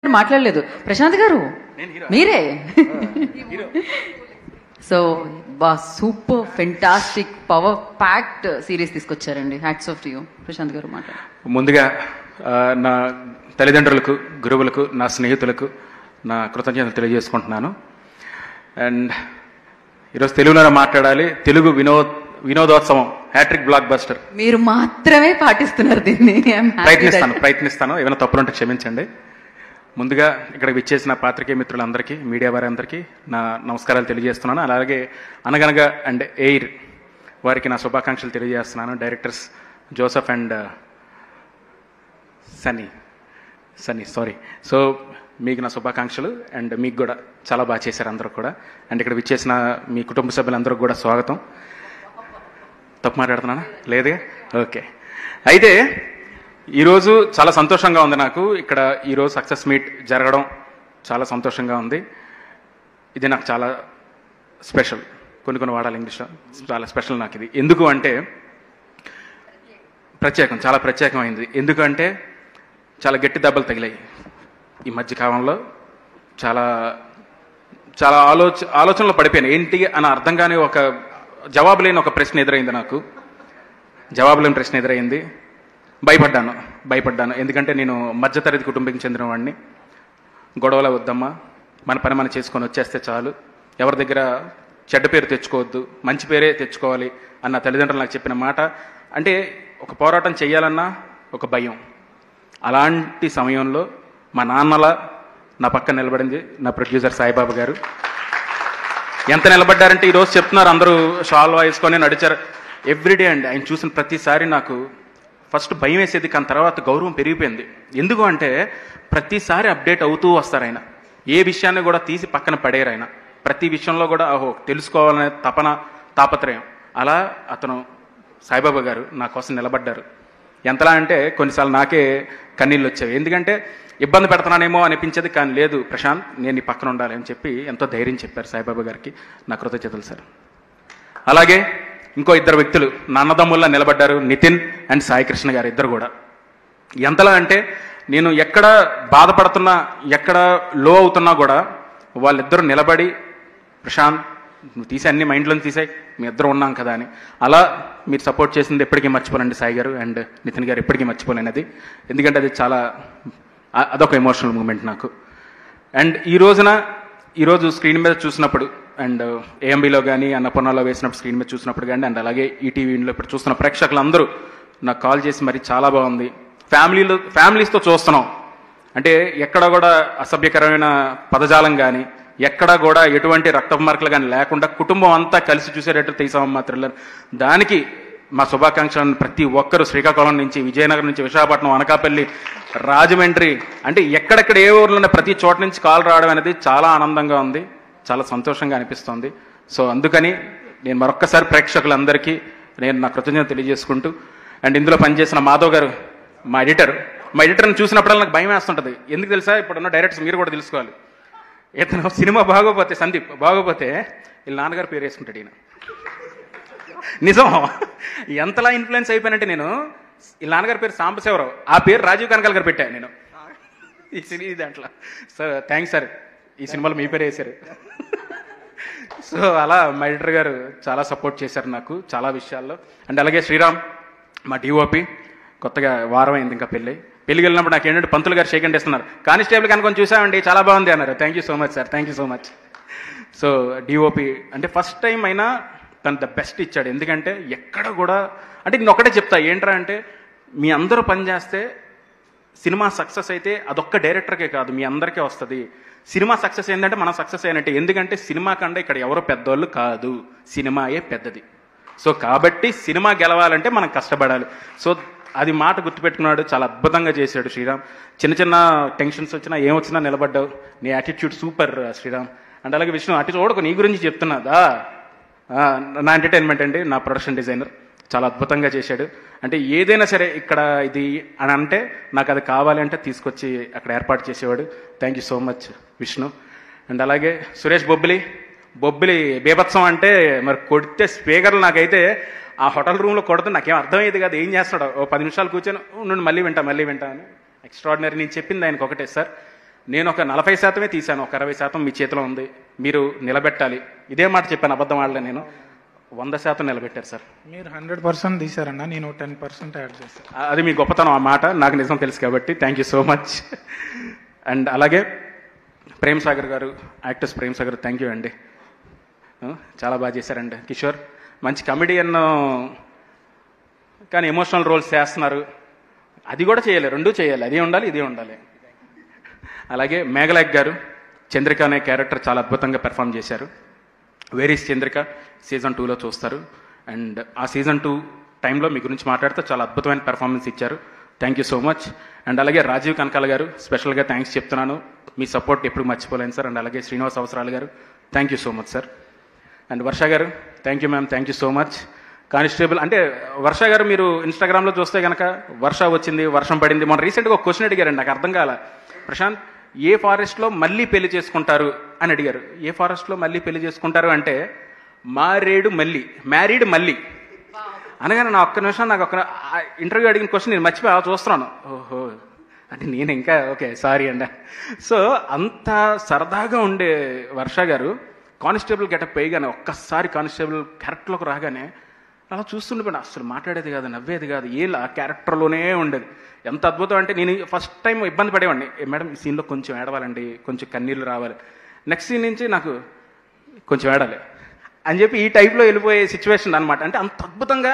మాట్లాడలేదు. ప్రశాంత్ గారు మీరే. సో బా super fantastic power packed series తీసుకొచ్చారండి. Hats off to you Prashanth గారు. మాట ముందుగా నా తల్లిదండ్రులకు, గురువులకు, నా స్నేహితులకు నా కృతజ్ఞతలు తెలియజేసుకుంటున్నాను. అండ్ ఈరోజు తెలుగులోనే మాట్లాడాలి. తెలుగు వినోదోత్సవం హ్యాట్రిక్ బ్లాక్ బస్టర్. మీరు మాత్రమే పాటిస్తున్నారు దీన్ని. ప్రయత్నిస్తాను. ఏమైనా తప్పులుంటే క్షమించండి. ముందుగా ఇక్కడికి విచ్చేసిన పాత్రికేయ మిత్రులందరికీ, మీడియా వారందరికీ నా నమస్కారాలు తెలియజేస్తున్నాను. అలాగే అనగనగా అండ్ ఎయిర్ వారికి నా శుభాకాంక్షలు తెలియజేస్తున్నాను. Directors Joseph and Sunny sorry. So మీకు నా శుభాకాంక్షలు. అండ్ మీకు కూడా చాలా బాగా చేశారు అందరూ కూడా. అండ్ ఇక్కడ విచ్చేసిన మీ కుటుంబ సభ్యులందరూ కూడా స్వాగతం. తప్పు మాట్లాడుతున్నానా? లేదే? ఓకే. అయితే ఈరోజు చాలా సంతోషంగా ఉంది నాకు. ఇక్కడ ఈరోజు సక్సెస్ మీట్ జరగడం చాలా సంతోషంగా ఉంది. ఇది నాకు చాలా స్పెషల్. కొన్ని వాడాలి ఇంగ్లీష్లో. చాలా స్పెషల్ నాకు ఇది. ఎందుకు అంటే చాలా ప్రత్యేకమైంది. ఎందుకంటే చాలా గట్టి దెబ్బలు తగిలాయి ఈ మధ్యకాలంలో. చాలా చాలా ఆలోచనలో పడిపోయాను. ఏంటి అని అర్థం కాని ఒక జవాబు లేని ఒక ప్రశ్న ఎదురైంది నాకు. జవాబు లేని ప్రశ్న ఎదురైంది. భయపడ్డాను. ఎందుకంటే నేను మధ్యతరగతి కుటుంబానికి చెందిన వాడిని. గొడవల వద్దమ్మా, మన పని మనం చేసుకొని వచ్చేస్తే చాలు, ఎవరి దగ్గర చెడ్డ పేరు తెచ్చుకోవద్దు, మంచి పేరే తెచ్చుకోవాలి అన్న తల్లిదండ్రులు నాకు చెప్పిన మాట. అంటే ఒక పోరాటం చేయాలన్నా ఒక భయం. అలాంటి సమయంలో మా నాన్నలా నా పక్కన నిలబడింది నా ప్రొడ్యూసర్ సాయిబాబా గారు. ఎంత నిలబడ్డారంటే ఈరోజు చెప్తున్నారు అందరూ షాల్ వేసుకొని నడిచారు ఎవ్రీడే. అండి ఆయన చూసిన ప్రతిసారి నాకు ఫస్ట్ భయం వేసేది, కానీ తర్వాత గౌరవం పెరిగిపోయింది. ఎందుకు అంటే ప్రతిసారి అప్డేట్ అవుతూ వస్తారు ఆయన. ఏ విషయాన్ని కూడా తీసి పక్కన పడేరు ఆయన. ప్రతి విషయంలో కూడా తెలుసుకోవాలనే తాపత్రయం. అలా అతను సాయిబాబా గారు నా కోసం నిలబడ్డారు. ఎంతలా అంటే కొన్నిసార్లు నాకే కన్నీళ్ళు వచ్చేవి. ఎందుకంటే ఇబ్బంది పెడుతున్నానేమో అనిపించేది, కానీ లేదు ప్రశాంత్, నేను నీ పక్కన ఉండాలి అని చెప్పి ఎంతో ధైర్యం చెప్పారు సాయిబాబా గారికి. నా కృతజ్ఞతలు సార్. అలాగే ఇంకో ఇద్దరు వ్యక్తులు నా అన్నదమ్ముల్లా నిలబడ్డారు. నితిన్ అండ్ సాయి కృష్ణ గారు. ఇద్దరు కూడా ఎంతలా అంటే నేను ఎక్కడ బాధపడుతున్నా, ఎక్కడ లో అవుతున్నా కూడా వాళ్ళిద్దరూ నిలబడి ప్రశాంత్ నువ్వు తీసే అన్ని మైండ్లో తీసాయి, మీ ఇద్దరు ఉన్నాం కదా అని. అలా మీరు సపోర్ట్ చేసింది ఎప్పటికీ మర్చిపోలేండి సాయి గారు అండ్ నితిన్ గారు. ఎప్పటికీ మర్చిపోలేనిది. ఎందుకంటే అది అదొక ఎమోషనల్ మూమెంట్ నాకు. అండ్ ఈరోజు స్క్రీన్ మీద చూసినప్పుడు అండ్ ఏఎంబీలో కానీ అన్నపూర్ణలో వేసినప్పుడు స్క్రీన్ మీద చూసినప్పుడు కానీ అండ్ అలాగే ఈటీవీలో ఇప్పుడు చూస్తున్న ప్రేక్షకులందరూ నాకు కాల్ చేసి మరి చాలా బాగుంది, ఫ్యామిలీస్తో చూస్తున్నాం అంటే ఎక్కడ కూడా అసభ్యకరమైన పదజాలం కానీ, ఎక్కడ కూడా ఎటువంటి రక్తపు మార్కులు కానీ లేకుండా కుటుంబం అంతా కలిసి చూసేటట్టు తీసామమ్మా థ్రిల్లర్. దానికి మా శుభాకాంక్షలను ప్రతి ఒక్కరు శ్రీకాకుళం నుంచి, విజయనగరం నుంచి, విశాఖపట్నం, అనకాపల్లి, రాజమండ్రి అంటే ఎక్కడెక్కడ ఏ ఊర్లో ప్రతి చోట నుంచి కాల్ రావడం అనేది చాలా ఆనందంగా ఉంది, చాలా సంతోషంగా అనిపిస్తుంది. సో అందుకని నేను మరొక్కసారి ప్రేక్షకులందరికీ నేను నా కృతజ్ఞత తెలియజేసుకుంటూ, అండ్ ఇందులో పనిచేసిన మాధవ్ గారు మా ఎడిటర్ని చూసినప్పుడల్లా నాకు భయం వేస్తుంటుంది. ఎందుకు తెలుసా? ఇప్పుడున్న డైరెక్టర్స్ మీరు కూడా తెలుసుకోవాలి. ఇతను సినిమా బాగోపోతే, సందీప్ బాగోపోతే వీళ్ళ నాన్నగారు పేరు వేసుకుంటాడు. ఈయన నిజం ఎంతలా ఇన్ఫ్లుయెన్స్ అయిపోయానంటే నేను వీళ్ళ నాన్నగారి పేరు సాంబశివరావు, ఆ పేరు రాజీవ్ కనకాల గారు పెట్టాను నేను ఈ దాంట్లో. సో థ్యాంక్స్ సార్, ఈ సినిమాలో మీ పేరు వేశారు. సో అలా మా ఎడిటర్ గారు చాలా సపోర్ట్ చేశారు నాకు చాలా విషయాల్లో. అండ్ అలాగే శ్రీరామ్ మా డిఓపి, కొత్తగా వారం అయింది ఇంకా పెళ్ళికి వెళ్ళినప్పుడు నాకు ఏంటంటే పంతులు గారు షేక్ హ్యాండ్ ఇస్తున్నారు. కానిస్టేబుల్ కనుకొని చూసామండి చాలా బాగుంది అన్నారు. Thank you so much sir, thank you so much. So DOP అంటే ఫస్ట్ టైం అయినా తను ద బెస్ట్ ఇచ్చాడు. ఎందుకంటే ఎక్కడ కూడా అంటే నేను ఒకటే చెప్తా ఏంట్రా అంటే మీ అందరూ పనిచేస్తే సినిమా సక్సెస్ అయితే అదొక్క డైరెక్టర్కే కాదు మీ అందరికీ వస్తుంది. సినిమా సక్సెస్ ఏంటంటే మనం సక్సెస్ అయినట్టే. ఎందుకంటే సినిమా కంటే ఇక్కడ ఎవరో పెద్దోళ్ళు కాదు, సినిమాయే పెద్దది. సో కాబట్టి సినిమా గెలవాలంటే మనం కష్టపడాలి. సో అది మాట గుర్తుపెట్టుకున్నాడు, చాలా అద్భుతంగా చేశాడు శ్రీరామ్. చిన్న టెన్షన్స్ వచ్చినా ఏమొచ్చినా నిలబడ్డావు, నీ యాటిట్యూడ్ సూపర్ శ్రీరామ్. అండ్ అలాగే విష్ణు అటు చూడకు, నీ గురించి చెప్తున్నదా నా ఎంటర్టైన్మెంట్ అండి, నా ప్రొడక్షన్ డిజైనర్ చాలా అద్భుతంగా చేశాడు. అంటే ఏదైనా సరే ఇక్కడ ఇది అని అంటే నాకు అది కావాలి అంటే తీసుకొచ్చి అక్కడ ఏర్పాటు చేసేవాడు. Thank you so much Vishnu. And అలాగే సురేష్ బొబ్బిలి బీభత్సం అంటే మరి కొడితే స్పీకర్లు నాకైతే ఆ హోటల్ రూమ్లో కొడితే నాకేం అర్థమయ్యేది కాదు. ఏం చేస్తున్నాడు, ఓ 10 నిమిషాలు కూర్చొని నుండి మళ్ళీ వింటా అని. ఎక్స్ట్రాడినరీ. నేను చెప్పింది ఆయనకు ఒకటే, సార్ నేను ఒక 40% తీశాను, ఒక 60% మీ చేతిలో ఉంది, మీరు నిలబెట్టాలి. ఇదే మాట చెప్పాను, అబద్ధం ఆడలే. నేను 100% నిలబెట్టారు సార్. మీరు 100% తీశారన్నా, నేను 10% యాడ్ చేశాను. అది మీ గొప్పతనం, ఆ మాట నాకు నిజం తెలుసు కాబట్టి thank you so much. And అలాగే ప్రేమ్ సాగర్ గారు, actors Prem Sagar, thank you అండి, చాలా బాగా చేశారండి. కిషోర్ మంచి కమెడియన్, కానీ ఎమోషనల్ రోల్స్ చేస్తున్నారు, అది కూడా చేయాలి, రెండూ చేయాలి, అది ఉండాలి ఇది ఉండాలి. అలాగే మేఘలాక్ గారు చంద్రిక అనే క్యారెక్టర్ చాలా అద్భుతంగా పెర్ఫామ్ చేశారు. వేరీస్ చంద్రిక సీజన్ 2లో చూస్తారు. అండ్ ఆ సీజన్ 2 టైంలో మీ గురించి మాట్లాడితే చాలా అద్భుతమైన పెర్ఫార్మెన్స్ ఇచ్చారు. Thank you so much. And అలాగే రాజీవ్ కనకాల గారు స్పెషల్గా థ్యాంక్స్ చెప్తున్నాను, మీ సపోర్ట్ ఎప్పుడు మర్చిపోలేను సార్. అండ్ అలాగే శ్రీనివాస్ అవసరాలు గారు thank you so much sir. And Varsha గారు thank you ma'am, thank you so much. Constable అంటే వర్ష గారు మీరు ఇన్స్టాగ్రామ్లో చూస్తే కనుక వర్ష వచ్చింది, వర్షం పడింది. మొన్న రీసెంట్గా ఒక క్వశ్చన్ అడిగారండి, నాకు అర్థం కాల. ప్రశాంత్, ఏ ఫారెస్ట్లో మళ్ళీ పెళ్లి చేసుకుంటారు అని అడిగారు. ఏ ఫారెస్ట్లో మళ్ళీ పెళ్లి చేసుకుంటారు అంటే మ్యారీడ్ మళ్ళీ అనగానే నా ఒక్క నిమిషం, నాకు ఒక ఇంటర్వ్యూ అడిగిన క్వశ్చన్ నేను మర్చిపోయి చూస్తున్నాను. ఓహో, అంటే నేను ఇంకా ఓకే సారీ అండి. సో అంత సరదాగా ఉండే వర్ష గారు కానిస్టేబుల్ గెటప్ వేయగానే, ఒక్కసారి కానిస్టేబుల్ క్యారెక్టర్లోకి రాగానే అలా చూస్తుండిపోయినా, అసలు మాట్లాడేది కాదు, నవ్వేది కాదు, ఆ క్యారెక్టర్లోనే ఉండేది. ఎంత అద్భుతం అంటే నేను ఫస్ట్ టైం ఇబ్బంది పడేవాడిని, మేడం ఈ సీన్లో కొంచెం ఏడవాలండి, కొంచెం కన్నీళ్ళు రావాలి, నెక్స్ట్ సీన్ నుంచి నాకు కొంచెం ఏడాలి అని చెప్పి ఈ టైప్లో వెళ్ళిపోయే సిచ్యువేషన్ అనమాట. అంటే అంత అద్భుతంగా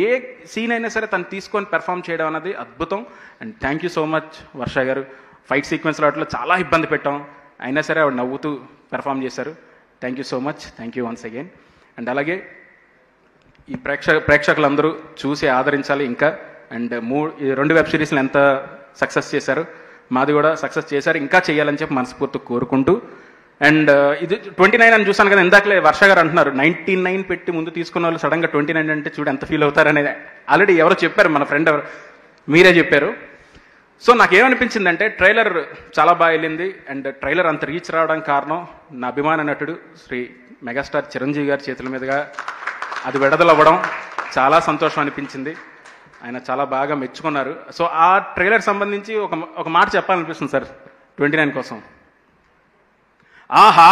ఏ సీన్ అయినా సరే తను తీసుకొని పెర్ఫామ్ చేయడం అనేది అద్భుతం. And thank you so much Varsha గారు. ఫైట్ సీక్వెన్స్లో వాటిలో చాలా ఇబ్బంది పెట్టాం, అయినా సరే ఆవిడ నవ్వుతూ పెర్ఫామ్ చేశారు. Thank you so much, thank you once again. And అలాగే ఈ ప్రేక్షకులందరూ చూసి ఆదరించాలి ఇంకా. అండ్ ఈ 2 వెబ్ సిరీస్లు ఎంత సక్సెస్ చేశారు, మాది కూడా సక్సెస్ చేశారు, ఇంకా చేయాలని చెప్పి మనస్ఫూర్తిగా కోరుకుంటూ. అండ్ ఇది 29 అని చూసాను కదా, ఇందాకలే వర్ష గారు అంటున్నారు 99 పెట్టి ముందు తీసుకున్న వాళ్ళు సడన్గా 29 అంటే చూడు ఎంత ఫీల్ అవుతారనేది ఆల్రెడీ ఎవరో చెప్పారు, మన ఫ్రెండ్ ఎవరు, మీరే చెప్పారు. సో నాకేమనిపించిందంటే ట్రైలర్ చాలా బాగా వెళ్ళింది. అండ్ ట్రైలర్ అంత రీచ్ రావడానికి కారణం నా అభిమాన నటుడు శ్రీ మెగాస్టార్ చిరంజీవి గారి చేతుల మీదుగా అది విడుదలవ్వడం చాలా సంతోషం అనిపించింది. ఆయన చాలా బాగా మెచ్చుకున్నారు. సో ఆ ట్రైలర్ సంబంధించి ఒక మాట చెప్పాలనిపిస్తుంది సార్ 29 కోసం. ఆహా,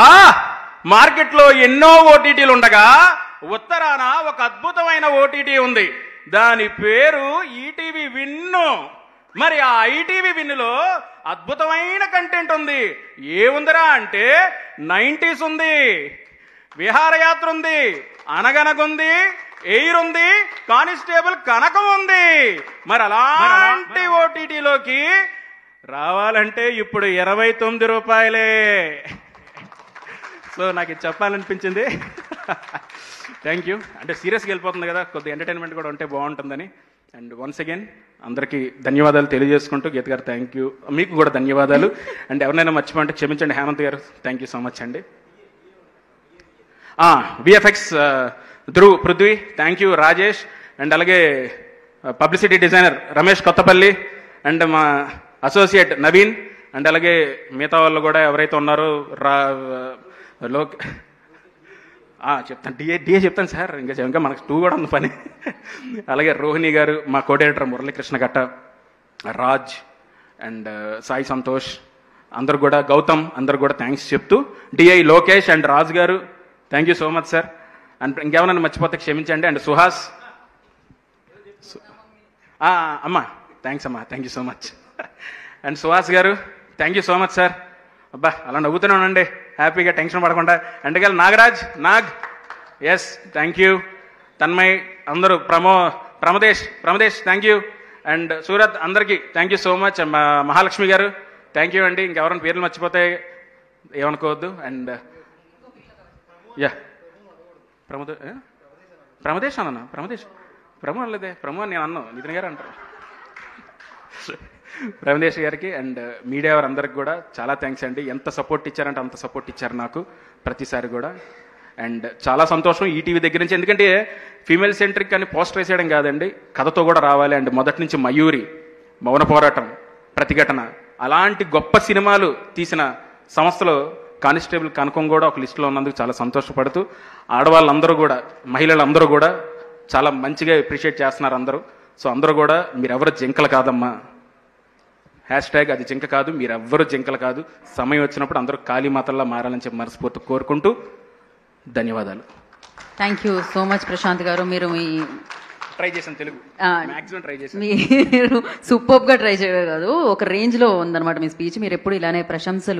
మార్కెట్లో ఎన్నో ఓటీటీలు ఉండగా ఉత్తరాన ఒక అద్భుతమైన ఓటీటీ ఉంది, దాని పేరు ఈటీవీ విన్ను. మరి ఆ ఈటీవీ విన్నులో అద్భుతమైన కంటెంట్ ఉంది. ఏముందిరా అంటే 90s ఉంది, విహారయాత్ర ఉంది, అనగనగుంది, ఎయిర్ ఉంది, కానిస్టేబుల్ కనకం ఉంది. మరి అలాంటి ఓటీటీలోకి రావాలంటే ఇప్పుడు 29 రూపాయలే. సో నాకు ఇది చెప్పాలనిపించింది. Thank you. అంటే సీరియస్గా వెళ్ళిపోతుంది కదా, కొద్ది ఎంటర్టైన్మెంట్ కూడా ఉంటే బాగుంటుందని. అండ్ వన్స్ అగైన్ అందరికీ ధన్యవాదాలు తెలియజేసుకుంటూ, గీత గారు థ్యాంక్ యూ, మీకు కూడా ధన్యవాదాలు. అండ్ ఎవరినైనా మర్చిపోంటే క్షమించండి. హేమంత్ గారు థ్యాంక్ యూ సో మచ్ అండి. VFX Dhruv Prithvi thank you, Rajesh. And అలాగే publicity designer Ramesh Kothapalli, and మా అసోసియేట్ నవీన్. అండ్ అలాగే మిగతా వాళ్ళు కూడా ఎవరైతే ఉన్నారో చెప్తాను, డిఏ చెప్తాను సార్, ఇంకా మనకు 2 కూడా ఉంది పని. అలాగే రోహిణి గారు, మా కోఆర్డినేటర్ మురళీకృష్ణ గట్ట, రాజ్ అండ్ సాయి సంతోష్, అందరు కూడా గౌతమ్, అందరు కూడా థ్యాంక్స్ చెప్తూ, డిఐ లోకేష్ అండ్ రాజ్ గారు thank you so much sir. And ఇంకేమైనా మర్చిపోతే క్షమించండి. అండ్ సుహాస్ అమ్మా థ్యాంక్స్ అమ్మా, thank you so much. And Suhas గారు thank you so much sir. అబ్బా అలా నవ్వుతూనే ఉండండి హ్యాపీగా, టెన్షన్ పడకుండా. And Nagaraj S thank you. Tanmay, అందరూ ప్రమదేశ్ థ్యాంక్ యూ. అండ్ సూరత్, అందరికీ thank you so much. Mahalakshmi గారు థ్యాంక్ యూ అండి. ఇంకెవరైనా పేర్లు మర్చిపోతే ఏమనుకోవద్దు. అండ్ యా ప్రమదేశ్ అన్న, ప్రమో అనలేదే, ప్రమో అని నేను అన్నాను, నితిన్ గారు అంటారు. ప్రమదేశ్ గారికి అండ్ మీడియా వారందరికి కూడా చాలా థ్యాంక్స్ అండి. ఎంత సపోర్ట్ ఇచ్చారంటే అంత సపోర్ట్ ఇచ్చారు నాకు ప్రతిసారి కూడా. అండ్ చాలా సంతోషం ఈటీవీ దగ్గర నుంచి, ఎందుకంటే ఫీమేల్ సెంట్రిక్ అని పోస్టర్ వేసేయడం కాదండి, కథతో కూడా రావాలి. అండ్ మొదటి నుంచి మయూరి, మౌన పోరాటం, ప్రతిఘటన, అలాంటి గొప్ప సినిమాలు తీసిన సంస్థలో కానిస్టేబుల్ కనకం కూడా ఒక లిస్టులో ఉన్నందుకు చాలా సంతోషపడుతూ, ఆడవాళ్ళందరూ కూడా, మహిళలందరూ కూడా చాలా మంచిగా అప్రిషియేట్ చేస్తున్నారు అందరూ. సో అందరూ కూడా మీరెవరు జింకలు కాదమ్మా, #, అది జింక కాదు, మీరెవ్వరూ జింకలు కాదు. సమయం వచ్చినప్పుడు అందరూ కాళీమాతల్లా మారాలని చెప్పి మనస్ఫూర్తి కోరుకుంటూ ధన్యవాదాలు. Thank you so much Prashant గారు. మీరు మీ ట్రై చేశాను తెలుగు, మాక్సిమం ట్రై చేశాను. మీరు సూపర్గా ట్రై చేయడం కాదు, ఒక రేంజ్లో ఉందన్నమాట మీ స్పీచ్. మీరు ఎప్పుడు ఇలానే ప్రశంసలు